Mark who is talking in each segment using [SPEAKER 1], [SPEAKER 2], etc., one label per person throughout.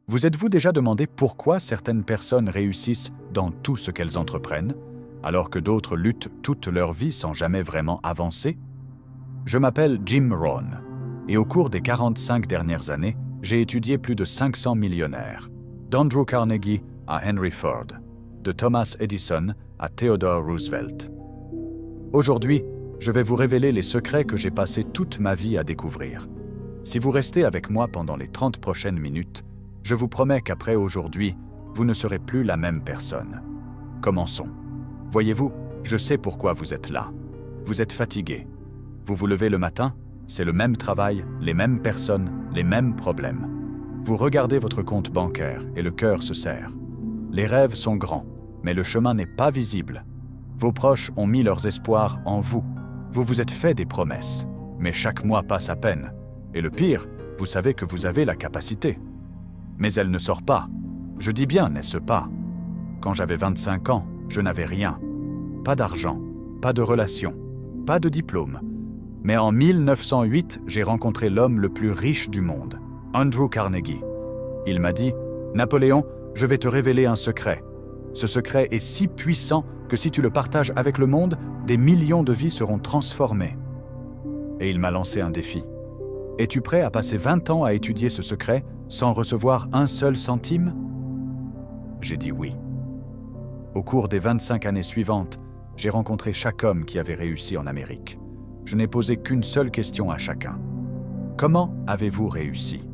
[SPEAKER 1] Vous êtes-vous déjà demandé pourquoi certaines personnes réussissent dans tout ce qu'elles entreprennent, alors que d'autres luttent toute leur vie sans jamais vraiment avancer? Je m'appelle Jim Rohn, et au cours des 45 dernières années, j'ai étudié plus de 500 millionnaires, d'Andrew Carnegie à Henry Ford, de Thomas Edison à Theodore Roosevelt. Aujourd'hui, je vais vous révéler les secrets que j'ai passé toute ma vie à découvrir. Si vous restez avec moi pendant les 30 prochaines minutes, je vous promets qu'après aujourd'hui, vous ne serez plus la même personne. Commençons. Voyez-vous, je sais pourquoi vous êtes là. Vous êtes fatigué. Vous vous levez le matin, c'est le même travail, les mêmes personnes, les mêmes problèmes. Vous regardez votre compte bancaire et le cœur se serre. Les rêves sont grands, mais le chemin n'est pas visible. Vos proches ont mis leurs espoirs en vous. Vous vous êtes fait des promesses, mais chaque mois passe à peine. Et le pire, vous savez que vous avez la capacité. Mais elle ne sort pas. Je dis bien, n'est-ce pas? Quand j'avais 25 ans, je n'avais rien. Pas d'argent, pas de relations, pas de diplôme. Mais en 1908, j'ai rencontré l'homme le plus riche du monde, Andrew Carnegie. Il m'a dit, « Napoléon, je vais te révéler un secret. Ce secret est si puissant que si tu le partages avec le monde, des millions de vies seront transformées. » Et il m'a lancé un défi. « Es-tu prêt à passer 20 ans à étudier ce secret sans recevoir un seul centime ?» J'ai dit oui. Au cours des 25 années suivantes, j'ai rencontré chaque homme qui avait réussi en Amérique. Je n'ai posé qu'une seule question à chacun. Comment avez-vous réussi?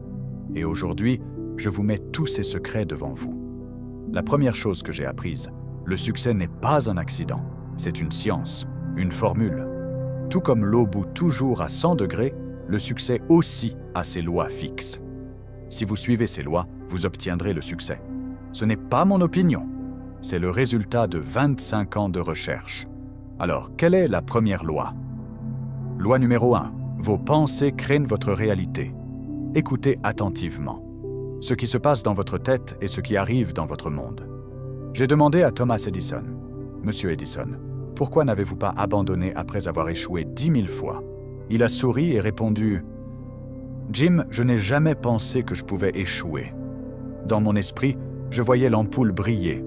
[SPEAKER 1] Et aujourd'hui, je vous mets tous ces secrets devant vous. La première chose que j'ai apprise, le succès n'est pas un accident, c'est une science, une formule. Tout comme l'eau bout toujours à 100 degrés, le succès aussi a ses lois fixes. Si vous suivez ces lois, vous obtiendrez le succès. Ce n'est pas mon opinion, c'est le résultat de 25 ans de recherche. Alors, quelle est la première loi? Loi numéro 1. Vos pensées créent votre réalité. Écoutez attentivement. Ce qui se passe dans votre tête et ce qui arrive dans votre monde. J'ai demandé à Thomas Edison, « Monsieur Edison, pourquoi n'avez-vous pas abandonné après avoir échoué 10 000 fois ?» Il a souri et répondu, « Jim, je n'ai jamais pensé que je pouvais échouer. Dans mon esprit, je voyais l'ampoule briller,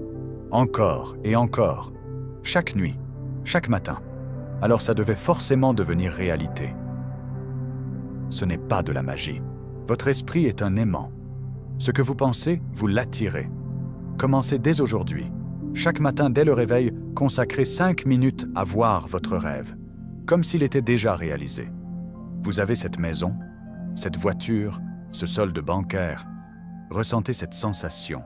[SPEAKER 1] encore et encore, chaque nuit, chaque matin. Alors ça devait forcément devenir réalité. » Ce n'est pas de la magie. Votre esprit est un aimant. Ce que vous pensez, vous l'attirez. Commencez dès aujourd'hui. Chaque matin, dès le réveil, consacrez 5 minutes à voir votre rêve, comme s'il était déjà réalisé. Vous avez cette maison, cette voiture, ce solde bancaire. Ressentez cette sensation.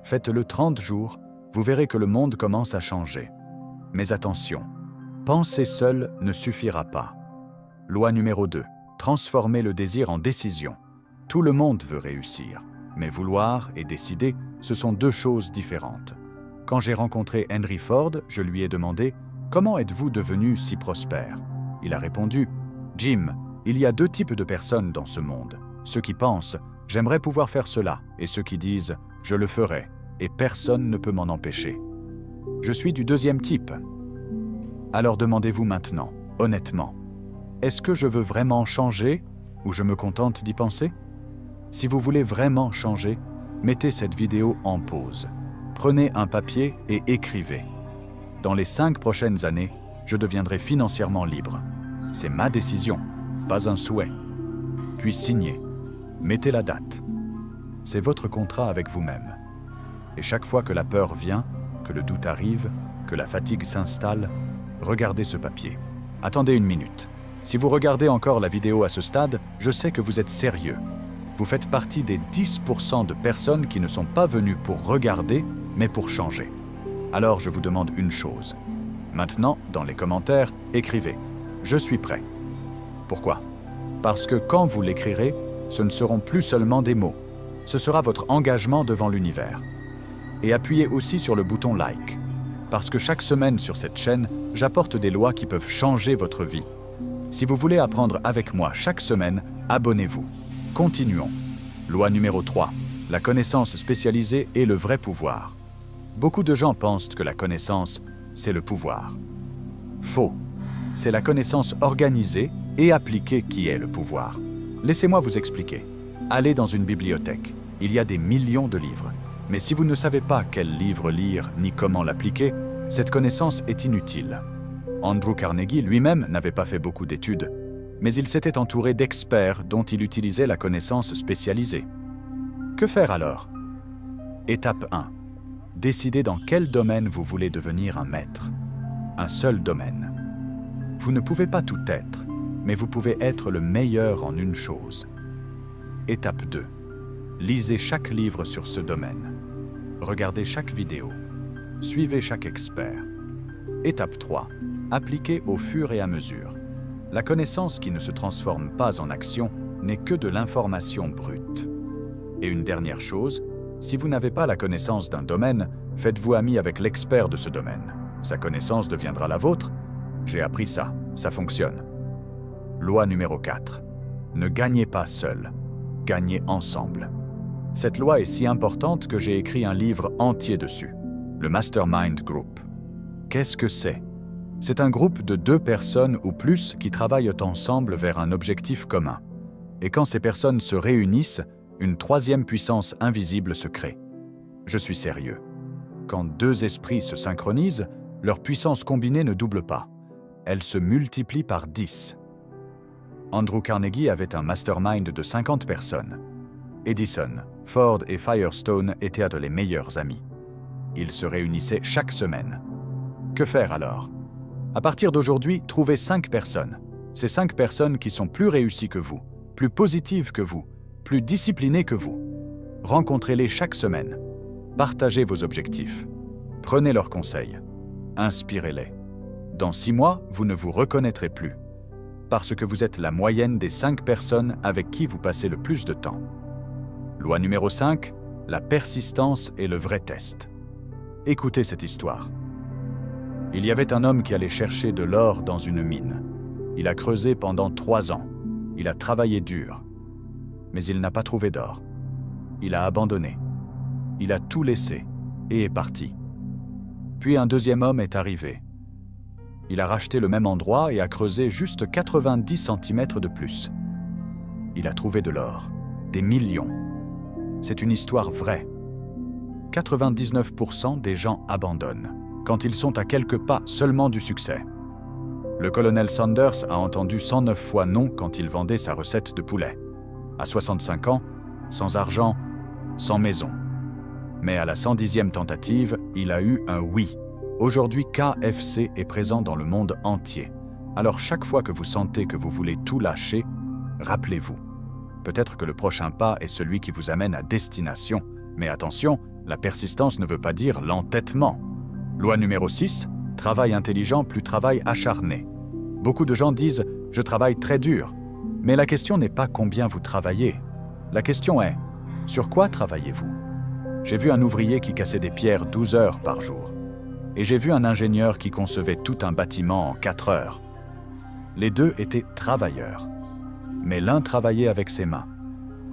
[SPEAKER 1] Faites-le 30 jours, vous verrez que le monde commence à changer. Mais attention, penser seul ne suffira pas. Loi numéro 2. Transformez le désir en décision. Tout le monde veut réussir, mais vouloir et décider, ce sont deux choses différentes. Quand j'ai rencontré Henry Ford, je lui ai demandé « Comment êtes-vous devenu si prospère ?» Il a répondu « Jim, il y a deux types de personnes dans ce monde. Ceux qui pensent « J'aimerais pouvoir faire cela » et ceux qui disent « Je le ferai et personne ne peut m'en empêcher. » Je suis du deuxième type. Alors demandez-vous maintenant, honnêtement, est-ce que je veux vraiment changer ou je me contente d'y penser? Si vous voulez vraiment changer, mettez cette vidéo en pause. Prenez un papier et écrivez. Dans les 5 prochaines années, je deviendrai financièrement libre. C'est ma décision, pas un souhait. Puis signez. Mettez la date. C'est votre contrat avec vous-même. Et chaque fois que la peur vient, que le doute arrive, que la fatigue s'installe, regardez ce papier. Attendez une minute. Si vous regardez encore la vidéo à ce stade, je sais que vous êtes sérieux. Vous faites partie des 10% de personnes qui ne sont pas venues pour regarder, mais pour changer. Alors je vous demande une chose. Maintenant, dans les commentaires, écrivez « Je suis prêt ». Pourquoi? Parce que quand vous l'écrirez, ce ne seront plus seulement des mots. Ce sera votre engagement devant l'univers. Et appuyez aussi sur le bouton « Like ». Parce que chaque semaine sur cette chaîne, j'apporte des lois qui peuvent changer votre vie. Si vous voulez apprendre avec moi chaque semaine, abonnez-vous. Continuons. Loi numéro 3. La connaissance spécialisée est le vrai pouvoir. Beaucoup de gens pensent que la connaissance, c'est le pouvoir. Faux. C'est la connaissance organisée et appliquée qui est le pouvoir. Laissez-moi vous expliquer. Allez dans une bibliothèque. Il y a des millions de livres. Mais si vous ne savez pas quel livre lire ni comment l'appliquer, cette connaissance est inutile. Andrew Carnegie lui-même n'avait pas fait beaucoup d'études, mais il s'était entouré d'experts dont il utilisait la connaissance spécialisée. Que faire alors? Étape 1. Décidez dans quel domaine vous voulez devenir un maître. Un seul domaine. Vous ne pouvez pas tout être, mais vous pouvez être le meilleur en une chose. Étape 2. Lisez chaque livre sur ce domaine. Regardez chaque vidéo. Suivez chaque expert. Étape 3. Appliquez au fur et à mesure. La connaissance qui ne se transforme pas en action n'est que de l'information brute. Et une dernière chose, si vous n'avez pas la connaissance d'un domaine, faites-vous ami avec l'expert de ce domaine. Sa connaissance deviendra la vôtre. J'ai appris ça, ça fonctionne. Loi numéro 4. Ne gagnez pas seul, gagnez ensemble. Cette loi est si importante que j'ai écrit un livre entier dessus, le Mastermind Group. Qu'est-ce que c'est? C'est un groupe de 2 personnes ou plus qui travaillent ensemble vers un objectif commun. Et quand ces personnes se réunissent, une 3e puissance invisible se crée. Je suis sérieux. Quand 2 esprits se synchronisent, leur puissance combinée ne double pas. Elle se multiplie par 10. Andrew Carnegie avait un mastermind de 50 personnes. Edison, Ford et Firestone étaient les meilleurs amis. Ils se réunissaient chaque semaine. Que faire alors? À partir d'aujourd'hui, trouvez 5 personnes. Ces 5 personnes qui sont plus réussies que vous, plus positives que vous, plus disciplinées que vous. Rencontrez-les chaque semaine. Partagez vos objectifs. Prenez leurs conseils. Inspirez-les. Dans 6 mois, vous ne vous reconnaîtrez plus. Parce que vous êtes la moyenne des 5 personnes avec qui vous passez le plus de temps. Loi numéro 5, la persistance est le vrai test. Écoutez cette histoire. Il y avait un homme qui allait chercher de l'or dans une mine. Il a creusé pendant 3 ans. Il a travaillé dur. Mais il n'a pas trouvé d'or. Il a abandonné. Il a tout laissé et est parti. Puis un 2e homme est arrivé. Il a racheté le même endroit et a creusé juste 90 cm de plus. Il a trouvé de l'or, des millions. C'est une histoire vraie. 99% des gens abandonnent quand ils sont à quelques pas seulement du succès. Le colonel Sanders a entendu 109 fois non quand il vendait sa recette de poulet. À 65 ans, sans argent, sans maison. Mais à la 110e tentative, il a eu un oui. Aujourd'hui, KFC est présent dans le monde entier. Alors chaque fois que vous sentez que vous voulez tout lâcher, rappelez-vous. Peut-être que le prochain pas est celui qui vous amène à destination. Mais attention, la persistance ne veut pas dire l'entêtement. Loi numéro 6, travail intelligent plus travail acharné. Beaucoup de gens disent « je travaille très dur ». Mais la question n'est pas combien vous travaillez. La question est « sur quoi travaillez-vous » J'ai vu un ouvrier qui cassait des pierres 12 heures par jour. Et j'ai vu un ingénieur qui concevait tout un bâtiment en 4 heures. Les 2 étaient travailleurs. Mais l'un travaillait avec ses mains,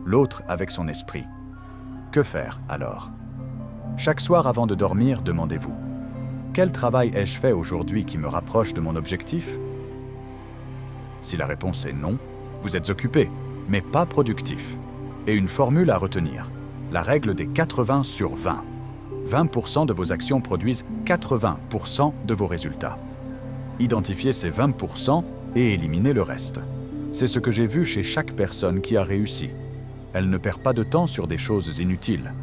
[SPEAKER 1] l'autre avec son esprit. Que faire alors? Chaque soir avant de dormir, demandez-vous « Quel travail ai-je fait aujourd'hui qui me rapproche de mon objectif ?» Si la réponse est non, vous êtes occupé, mais pas productif. Et une formule à retenir, la règle des 80 sur 20. 20% de vos actions produisent 80% de vos résultats. Identifiez ces 20% et éliminez le reste. C'est ce que j'ai vu chez chaque personne qui a réussi. Elle ne perd pas de temps sur des choses inutiles.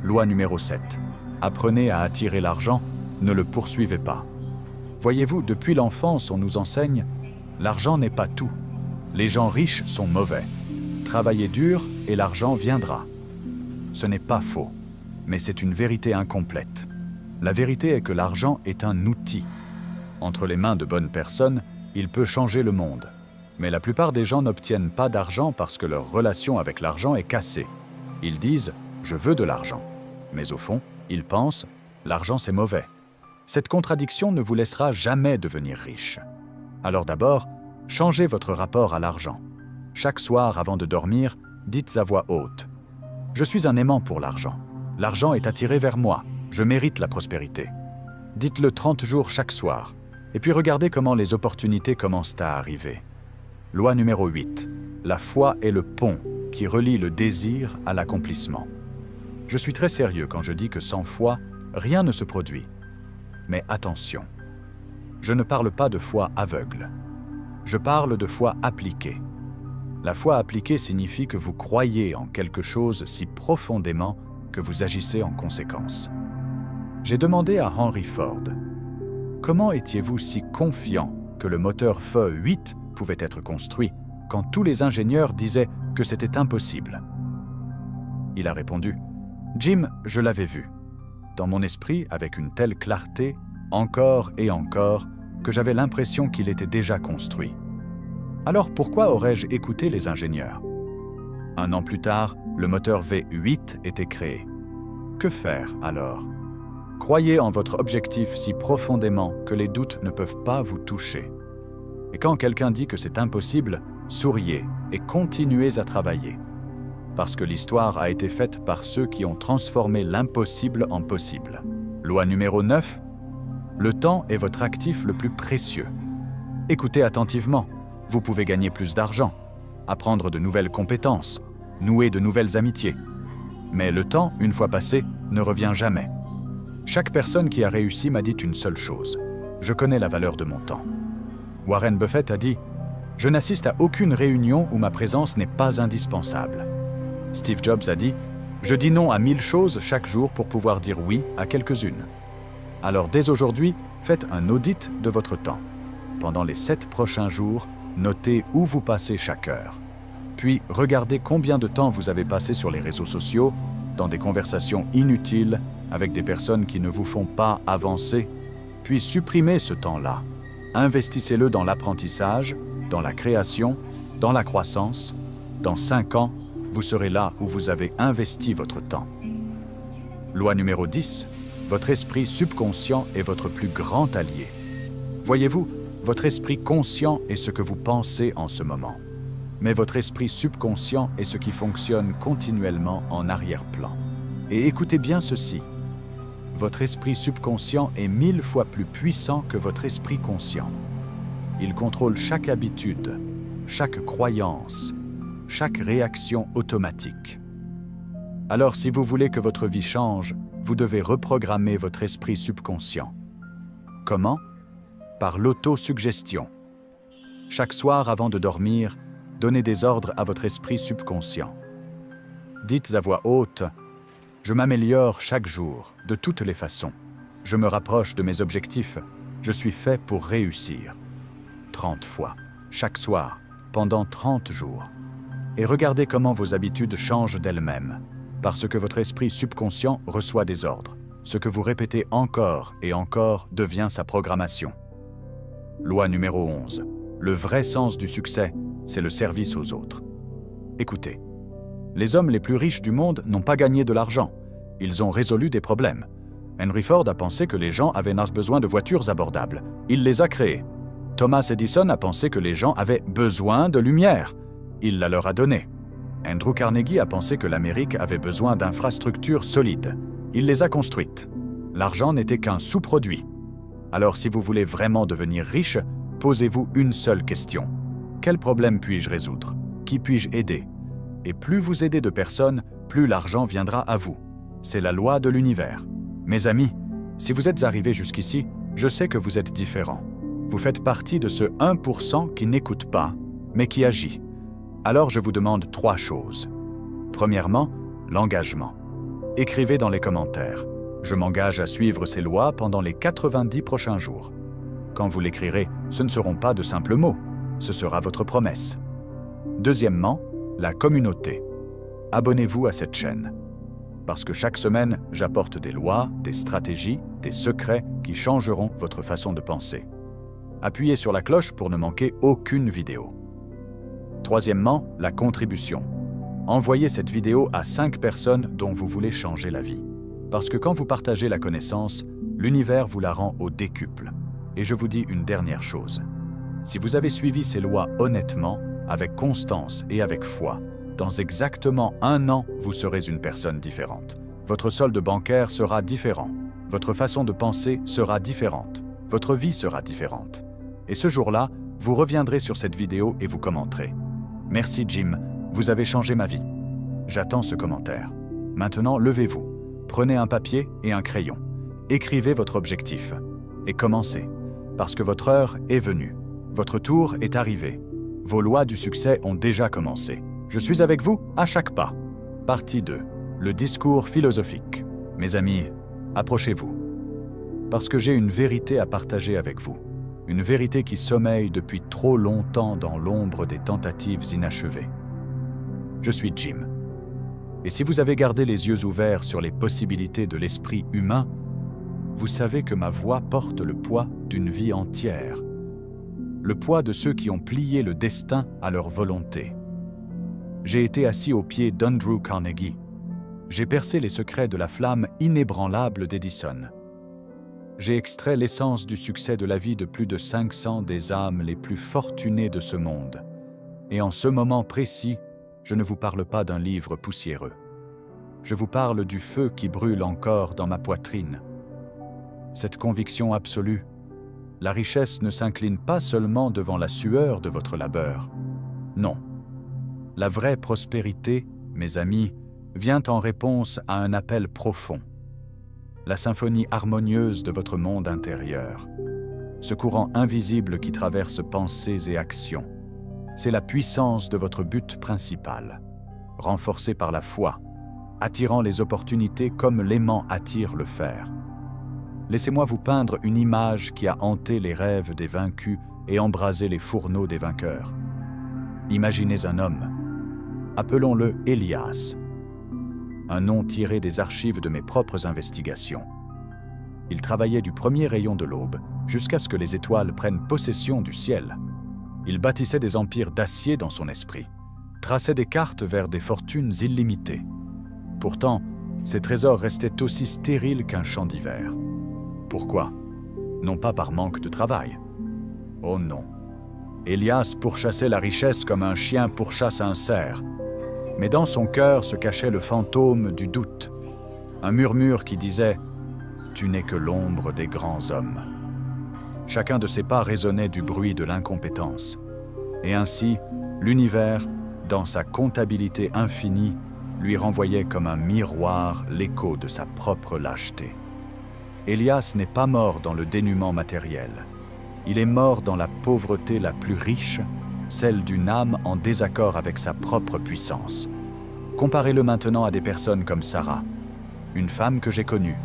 [SPEAKER 1] Loi numéro 7. Apprenez à attirer l'argent, ne le poursuivez pas. Voyez-vous, depuis l'enfance, on nous enseigne « l'argent n'est pas tout. Les gens riches sont mauvais. Travaillez dur et l'argent viendra. » Ce n'est pas faux, mais c'est une vérité incomplète. La vérité est que l'argent est un outil. Entre les mains de bonnes personnes, il peut changer le monde. Mais la plupart des gens n'obtiennent pas d'argent parce que leur relation avec l'argent est cassée. Ils disent « je veux de l'argent ». Mais au fond, ils pensent « l'argent c'est mauvais ». Cette contradiction ne vous laissera jamais devenir riche. Alors d'abord, changez votre rapport à l'argent. Chaque soir avant de dormir, dites à voix haute « je suis un aimant pour l'argent. L'argent est attiré vers moi. Je mérite la prospérité. » Dites-le 30 jours chaque soir. Et puis regardez comment les opportunités commencent à arriver. Loi numéro 8. La foi est le pont qui relie le désir à l'accomplissement. Je suis très sérieux quand je dis que sans foi, rien ne se produit. Mais attention, je ne parle pas de foi aveugle. Je parle de foi appliquée. La foi appliquée signifie que vous croyez en quelque chose si profondément que vous agissez en conséquence. J'ai demandé à Henry Ford, « Comment étiez-vous si confiant que le moteur FE8 pouvait être construit quand tous les ingénieurs disaient que c'était impossible ?» Il a répondu, « Jim, je l'avais vu, dans mon esprit avec une telle clarté, encore et encore, que j'avais l'impression qu'il était déjà construit. Alors pourquoi aurais-je écouté les ingénieurs? 1 an plus tard, le moteur V8 était créé. Que faire alors? Croyez en votre objectif si profondément que les doutes ne peuvent pas vous toucher. Et quand quelqu'un dit que c'est impossible, souriez et continuez à travailler. Parce que l'histoire a été faite par ceux qui ont transformé l'impossible en possible. Loi numéro 9. Le temps est votre actif le plus précieux. Écoutez attentivement. Vous pouvez gagner plus d'argent, apprendre de nouvelles compétences, nouer de nouvelles amitiés. Mais le temps, une fois passé, ne revient jamais. Chaque personne qui a réussi m'a dit une seule chose. Je connais la valeur de mon temps. Warren Buffett a dit « Je n'assiste à aucune réunion où ma présence n'est pas indispensable. » Steve Jobs a dit « Je dis non à 1000 choses chaque jour pour pouvoir dire oui à quelques-unes. » Alors dès aujourd'hui, faites un audit de votre temps. Pendant les 7 prochains jours, notez où vous passez chaque heure. Puis regardez combien de temps vous avez passé sur les réseaux sociaux, dans des conversations inutiles, avec des personnes qui ne vous font pas avancer. Puis supprimez ce temps-là. Investissez-le dans l'apprentissage, dans la création, dans la croissance. Dans 5 ans, vous serez là où vous avez investi votre temps. Loi numéro 10. Votre esprit subconscient est votre plus grand allié. Voyez-vous, votre esprit conscient est ce que vous pensez en ce moment. Mais votre esprit subconscient est ce qui fonctionne continuellement en arrière-plan. Et écoutez bien ceci. Votre esprit subconscient est 1000 fois plus puissant que votre esprit conscient. Il contrôle chaque habitude, chaque croyance, chaque réaction automatique. Alors si vous voulez que votre vie change, vous devez reprogrammer votre esprit subconscient. Comment? Par l'autosuggestion. Chaque soir avant de dormir, donnez des ordres à votre esprit subconscient. Dites à voix haute « Je m'améliore chaque jour, de toutes les façons. Je me rapproche de mes objectifs. Je suis fait pour réussir. » 30 fois, chaque soir, pendant 30 jours. Et regardez comment vos habitudes changent d'elles-mêmes, parce que votre esprit subconscient reçoit des ordres. Ce que vous répétez encore et encore devient sa programmation. Loi numéro 11. Le vrai sens du succès, c'est le service aux autres. Écoutez, les hommes les plus riches du monde n'ont pas gagné de l'argent. Ils ont résolu des problèmes. Henry Ford a pensé que les gens avaient besoin de voitures abordables. Il les a créées. Thomas Edison a pensé que les gens avaient besoin de lumière. Il la leur a donnée. Andrew Carnegie a pensé que l'Amérique avait besoin d'infrastructures solides. Il les a construites. L'argent n'était qu'un sous-produit. Alors si vous voulez vraiment devenir riche, posez-vous une seule question. Quel problème puis-je résoudre? Qui puis-je aider? Et plus vous aidez de personnes, plus l'argent viendra à vous. C'est la loi de l'univers. Mes amis, si vous êtes arrivés jusqu'ici, je sais que vous êtes différents. Vous faites partie de ce 1% qui n'écoute pas, mais qui agit. Alors je vous demande 3 choses. Premièrement, l'engagement. Écrivez dans les commentaires. Je m'engage à suivre ces lois pendant les 90 prochains jours. Quand vous l'écrirez, ce ne seront pas de simples mots. Ce sera votre promesse. Deuxièmement, la communauté. Abonnez-vous à cette chaîne. Parce que chaque semaine, j'apporte des lois, des stratégies, des secrets qui changeront votre façon de penser. Appuyez sur la cloche pour ne manquer aucune vidéo. Troisièmement, la contribution. Envoyez cette vidéo à 5 personnes dont vous voulez changer la vie. Parce que quand vous partagez la connaissance, l'univers vous la rend au décuple. Et je vous dis une dernière chose. Si vous avez suivi ces lois honnêtement, avec constance et avec foi, dans exactement 1 an, vous serez une personne différente. Votre solde bancaire sera différent. Votre façon de penser sera différente. Votre vie sera différente. Et ce jour-là, vous reviendrez sur cette vidéo et vous commenterez. Merci Jim, Vous avez changé ma vie. J'attends ce commentaire. Maintenant, levez-vous. Prenez un papier et un crayon. Écrivez votre objectif. Et commencez. Parce que votre heure est venue. Votre tour est arrivé. Vos lois du succès ont déjà commencé. Je suis avec vous à chaque pas. Partie 2. Le discours philosophique. Mes amis, approchez-vous. Parce que j'ai une vérité à partager avec vous. Une vérité qui sommeille depuis trop longtemps dans l'ombre des tentatives inachevées. Je suis Jim. Et si vous avez gardé les yeux ouverts sur les possibilités de l'esprit humain, vous savez que ma voix porte le poids d'une vie entière. Le poids de ceux qui ont plié le destin à leur volonté. J'ai été assis aux pieds d'Andrew Carnegie. J'ai percé les secrets de la flamme inébranlable d'Edison. J'ai extrait l'essence du succès de la vie de plus de 500 des âmes les plus fortunées de ce monde. Et en ce moment précis, je ne vous parle pas d'un livre poussiéreux. Je vous parle du feu qui brûle encore dans ma poitrine. Cette conviction absolue, la richesse ne s'incline pas seulement devant la sueur de votre labeur. Non. La vraie prospérité, mes amis, vient en réponse à un appel profond. La symphonie harmonieuse de votre monde intérieur. Ce courant invisible qui traverse pensées et actions. C'est la puissance de votre but principal, renforcée par la foi, attirant les opportunités comme l'aimant attire le fer. Laissez-moi vous peindre une image qui a hanté les rêves des vaincus et embrasé les fourneaux des vainqueurs. Imaginez un homme. Appelons-le Elias. Un nom tiré des archives de mes propres investigations. Il travaillait du premier rayon de l'aube jusqu'à ce que les étoiles prennent possession du ciel. Il bâtissait des empires d'acier dans son esprit, traçait des cartes vers des fortunes illimitées. Pourtant, ses trésors restaient aussi stériles qu'un champ d'hiver. Pourquoi? Non pas par manque de travail. Oh non. Elias pourchassait la richesse comme un chien pourchasse un cerf. Mais dans son cœur se cachait le fantôme du doute, un murmure qui disait « Tu n'es que l'ombre des grands hommes ». Chacun de ses pas résonnait du bruit de l'incompétence. Et ainsi, l'univers, dans sa comptabilité infinie, lui renvoyait comme un miroir l'écho de sa propre lâcheté. Elias n'est pas mort dans le dénuement matériel. Il est mort dans la pauvreté la plus riche, celle d'une âme en désaccord avec sa propre puissance. Comparez-le maintenant à des personnes comme Sarah, une femme que j'ai connue,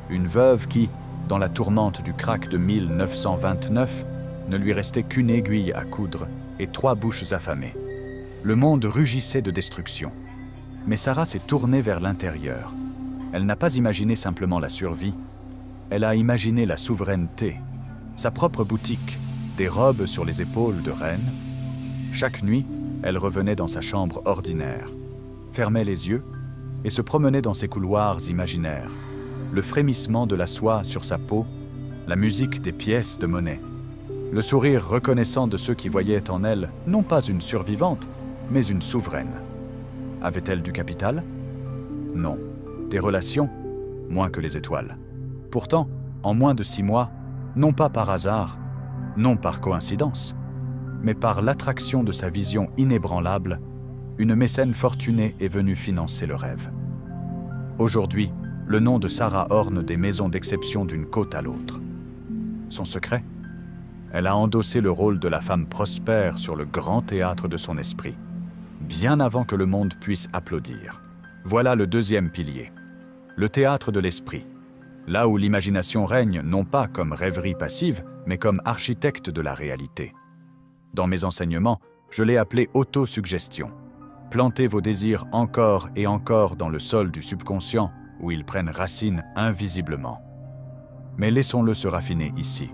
[SPEAKER 1] une veuve qui, dans la tourmente du krach de 1929, ne lui restait qu'une aiguille à coudre et 3 bouches affamées. Le monde rugissait de destruction. Mais Sarah s'est tournée vers l'intérieur. Elle n'a pas imaginé simplement la survie, elle a imaginé la souveraineté, sa propre boutique, des robes sur les épaules de reine. Chaque nuit, elle revenait dans sa chambre ordinaire, fermait les yeux et se promenait dans ses couloirs imaginaires. Le frémissement de la soie sur sa peau, la musique des pièces de monnaie, le sourire reconnaissant de ceux qui voyaient en elle non pas une survivante, mais une souveraine. Avait-elle du capital? Non. Des relations? Moins que les étoiles. Pourtant, en moins de 6 mois, non pas par hasard, non par coïncidence, mais par l'attraction de sa vision inébranlable, une mécène fortunée est venue financer le rêve. Aujourd'hui, le nom de Sarah orne des maisons d'exception d'une côte à l'autre. Son secret? Elle a endossé le rôle de la femme prospère sur le grand théâtre de son esprit, bien avant que le monde puisse applaudir. Voilà le deuxième pilier, le théâtre de l'esprit, là où l'imagination règne non pas comme rêverie passive, mais comme architecte de la réalité. Dans mes enseignements, je l'ai appelé autosuggestion. Plantez vos désirs encore et encore dans le sol du subconscient, où ils prennent racine invisiblement. Mais laissons-le se raffiner ici,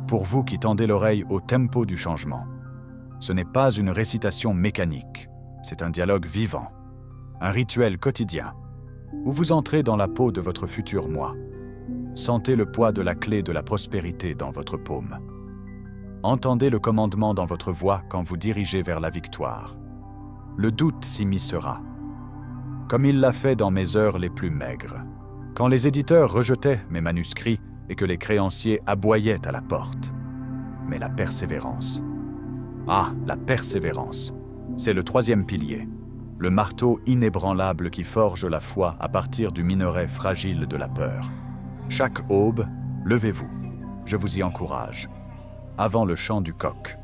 [SPEAKER 1] pour vous qui tendez l'oreille au tempo du changement. Ce n'est pas une récitation mécanique, c'est un dialogue vivant, un rituel quotidien, où vous entrez dans la peau de votre futur moi. Sentez le poids de la clé de la prospérité dans votre paume. Entendez le commandement dans votre voix quand vous dirigez vers la victoire. Le doute s'immiscera, comme il l'a fait dans mes heures les plus maigres, quand les éditeurs rejetaient mes manuscrits et que les créanciers aboyaient à la porte. Mais la persévérance. Ah, la persévérance, c'est le troisième pilier. le marteau inébranlable qui forge la foi à partir du minerai fragile de la peur. Chaque aube, levez-vous, je vous y encourage, avant le chant du coq,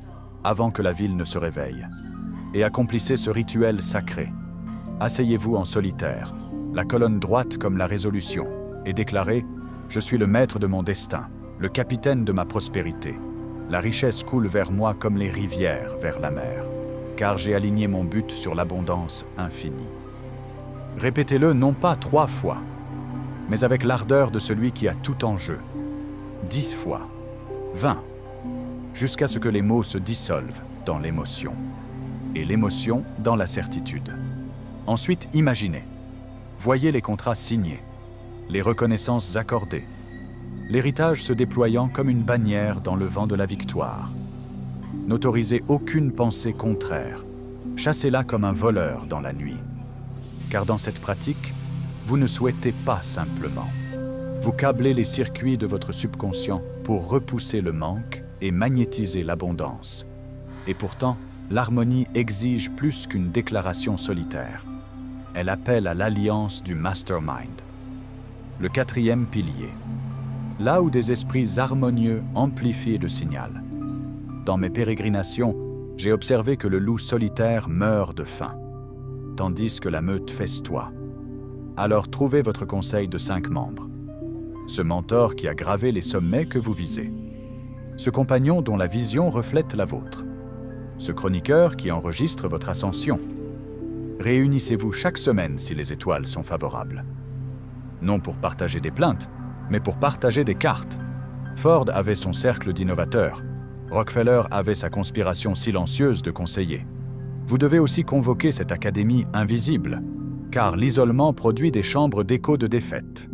[SPEAKER 1] avant que la ville ne se réveille, et accomplissez ce rituel sacré. Asseyez-vous en solitaire, la colonne droite comme la résolution, et déclarez « Je suis le maître de mon destin, le capitaine de ma prospérité. La richesse coule vers moi comme les rivières vers la mer, car j'ai aligné mon but sur l'abondance infinie. » Répétez-le non pas 3 fois, mais avec l'ardeur de celui qui a tout en jeu. 10 fois, 20, jusqu'à ce que les mots se dissolvent dans l'émotion, et l'émotion dans la certitude. Ensuite, imaginez. Voyez les contrats signés, les reconnaissances accordées, l'héritage se déployant comme une bannière dans le vent de la victoire. N'autorisez aucune pensée contraire, chassez-la comme un voleur dans la nuit. Car dans cette pratique, vous ne souhaitez pas simplement. Vous câblez les circuits de votre subconscient pour repousser le manque et magnétiser l'abondance. Et pourtant, l'harmonie exige plus qu'une déclaration solitaire. Elle appelle à l'alliance du mastermind. Le 4e pilier. Là où des esprits harmonieux amplifient le signal. Dans mes pérégrinations, j'ai observé que le loup solitaire meurt de faim, tandis que la meute festoie. Alors trouvez votre conseil de 5 membres. Ce mentor qui a gravé les sommets que vous visez. Ce compagnon dont la vision reflète la vôtre. Ce chroniqueur qui enregistre votre ascension. Réunissez-vous chaque semaine si les étoiles sont favorables. Non pour partager des plaintes, mais pour partager des cartes. Ford avait son cercle d'innovateurs. Rockefeller avait sa conspiration silencieuse de conseillers. Vous devez aussi convoquer cette académie invisible, car l'isolement produit des chambres d'écho de défaite,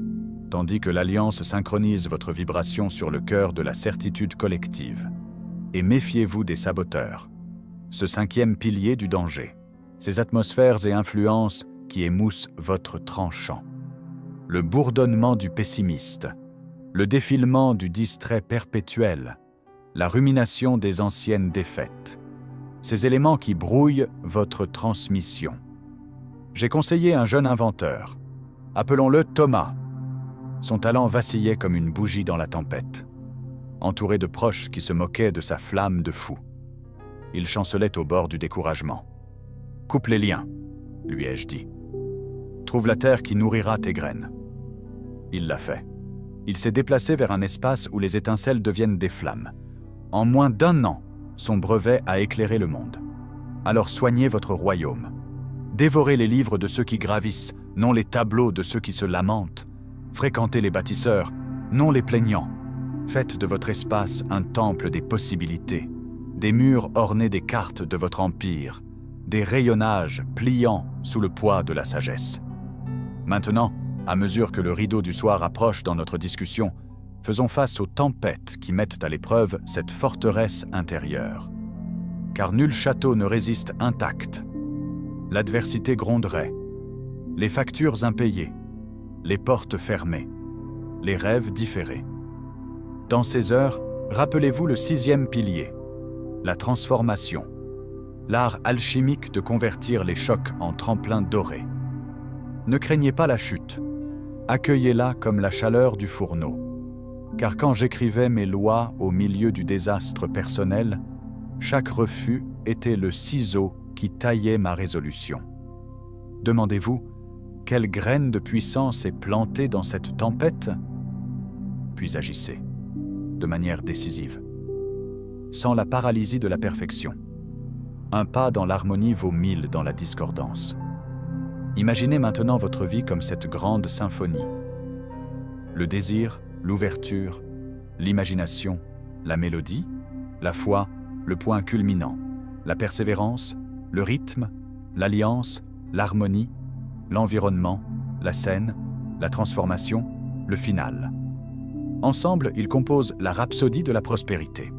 [SPEAKER 1] tandis que l'alliance synchronise votre vibration sur le cœur de la certitude collective. Et méfiez-vous des saboteurs, ce 5e pilier du danger, ces atmosphères et influences qui émoussent votre tranchant. Le bourdonnement du pessimiste, le défilement du distrait perpétuel, la rumination des anciennes défaites, ces éléments qui brouillent votre transmission. J'ai conseillé un jeune inventeur, appelons-le Thomas. Son talent vacillait comme une bougie dans la tempête, entouré de proches qui se moquaient de sa flamme de fou. Il chancelait au bord du découragement. « Coupe les liens », lui ai-je dit. « Trouve la terre qui nourrira tes graines. » Il l'a fait. Il s'est déplacé vers un espace où les étincelles deviennent des flammes. En moins d'1 an, son brevet a éclairé le monde. Alors soignez votre royaume. Dévorez les livres de ceux qui gravissent, non les tableaux de ceux qui se lamentent. Fréquentez les bâtisseurs, non les plaignants. Faites de votre espace un temple des possibilités, des murs ornés des cartes de votre empire, des rayonnages pliants sous le poids de la sagesse. Maintenant, à mesure que le rideau du soir approche dans notre discussion, faisons face aux tempêtes qui mettent à l'épreuve cette forteresse intérieure. Car nul château ne résiste intact. L'adversité gronderait, les factures impayées, les portes fermées, les rêves différés. Dans ces heures, rappelez-vous le 6e pilier, la transformation, l'art alchimique de convertir les chocs en tremplins dorés. Ne craignez pas la chute, accueillez-la comme la chaleur du fourneau. Car quand j'écrivais mes lois au milieu du désastre personnel, chaque refus était le ciseau qui taillait ma résolution. Demandez-vous, quelle graine de puissance est plantée dans cette tempête? Puis agissez, de manière décisive, sans la paralysie de la perfection. Un pas dans l'harmonie vaut 1000 dans la discordance. Imaginez maintenant votre vie comme cette grande symphonie. Le désir, l'ouverture, l'imagination, la mélodie, la foi, le point culminant, la persévérance, le rythme, l'alliance, l'harmonie, l'environnement, la scène, la transformation, le final. Ensemble, ils composent la rhapsodie de la prospérité.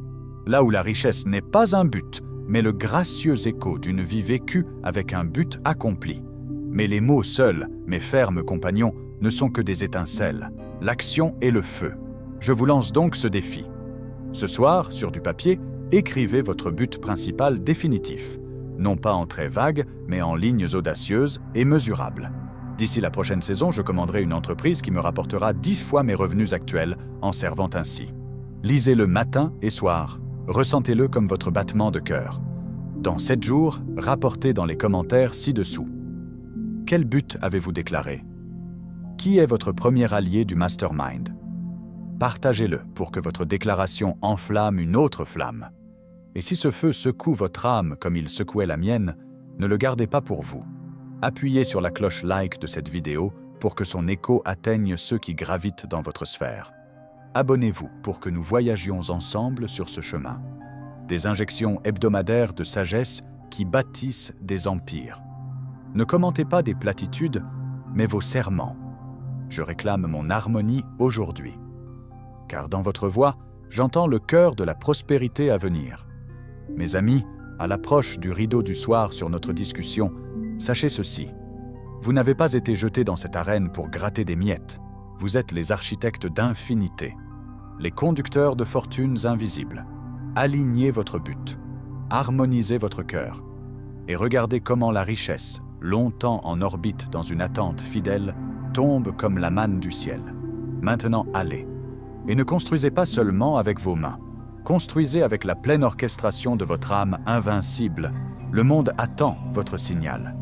[SPEAKER 1] Là où la richesse n'est pas un but, mais le gracieux écho d'une vie vécue avec un but accompli. Mais les mots seuls, mes fermes compagnons, ne sont que des étincelles, l'action et le feu. Je vous lance donc ce défi. Ce soir, sur du papier, écrivez votre but principal définitif. non pas en traits vagues, mais en lignes audacieuses et mesurables. D'ici la prochaine saison, je commanderai une entreprise qui me rapportera 10 fois mes revenus actuels en servant ainsi. Lisez-le matin et soir. Ressentez-le comme votre battement de cœur. Dans 7 jours, rapportez dans les commentaires ci-dessous. Quel but avez-vous déclaré? Qui est votre premier allié du mastermind? Partagez-le pour que votre déclaration enflamme une autre flamme. Et si ce feu secoue votre âme comme il secouait la mienne, ne le gardez pas pour vous. Appuyez sur la cloche like de cette vidéo pour que son écho atteigne ceux qui gravitent dans votre sphère. Abonnez-vous pour que nous voyagions ensemble sur ce chemin. Des injections hebdomadaires de sagesse qui bâtissent des empires. Ne commentez pas des platitudes, mais vos serments. Je réclame mon harmonie aujourd'hui. Car dans votre voix, j'entends le cœur de la prospérité à venir. Mes amis, à l'approche du rideau du soir sur notre discussion, sachez ceci. Vous n'avez pas été jetés dans cette arène pour gratter des miettes. Vous êtes les architectes d'infinité, les conducteurs de fortunes invisibles. Alignez votre but, harmonisez votre cœur, et regardez comment la richesse, longtemps en orbite dans une attente fidèle, tombe comme la manne du ciel. Maintenant, allez. Et ne construisez pas seulement avec vos mains. Construisez avec la pleine orchestration de votre âme invincible. Le monde attend votre signal.